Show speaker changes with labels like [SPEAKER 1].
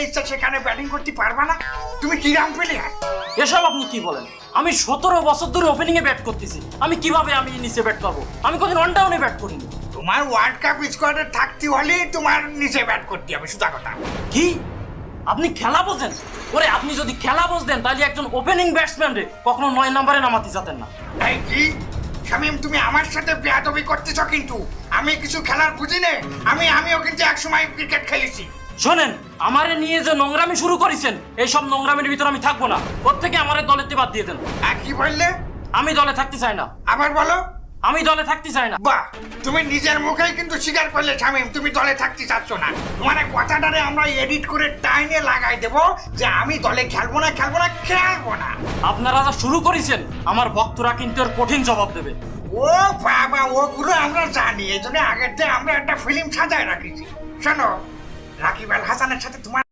[SPEAKER 1] ইচ্ছা সেখানে ব্যাটিং করতে পারবা না? তুমি কি রাম পেলে?
[SPEAKER 2] এসব আপনি কি বলেন? আমি 17 বছর ধরে ওপেনিং এ ব্যাট করতেছি, আমি কিভাবে নিচে ব্যাট পাবো? আমি কোনদিন ওয়ান ডাউনে ব্যাট করিনি।
[SPEAKER 1] তোমার ওয়ার্ল্ড কাপ স্কোয়াডে থাকতে হলে তোমার নিচে ব্যাট করতে হবে, সুদা কথা।
[SPEAKER 2] কি আপনি খেলা বোঝেন? ওরে আপনি যদি খেলা বুঝতেন তাহলে একজন ওপেনিং ব্যাটসম্যান রে কখনো 9 নম্বরে নামাতে যেতেন না।
[SPEAKER 1] এই কি শামিম, তুমি আমার সাথে বেয়াদবি করতেছ কিন্তু। আমি কিছু খেলার বুঝি না। আমিও কিন্তু একসময় ক্রিকেট খেলেছি।
[SPEAKER 2] শোনেন, আমারে নিয়ে যে নোংরামি শুরু করেছেন, এইসব নোংরামির ভিতর আমি থাকবো না। প্রত্যেকে আমারে দলেতে বাদ দিয়ে দেন।
[SPEAKER 1] আর কি বললে?
[SPEAKER 2] আমি দলে থাকতে চাই না।
[SPEAKER 1] আবার বলো।
[SPEAKER 2] আমি দলে থাকতে চাই না।
[SPEAKER 1] বাহ, তুমি নিজের মুখেই কিন্তু স্বীকার করলে শামিম তুমি দলে থাকতে চাচ্ছ না। মানে কথাটারে আমরা এডিট করে টাইনে লাগাই দেব যে আমি দলে খেলবো না।
[SPEAKER 2] আপনারা যা শুরু করেছেন, আমার ভক্তরা কিন্তু এর কঠিন জবাব দেবে।
[SPEAKER 1] ও বাবা, ওগুলো আমরা জানি, এই জন্য আগের থেকে আমরা একটা ফিল্ম সাজায় রাখিছি। শোনো, রাকিব আল হাসানের সাথে তোমার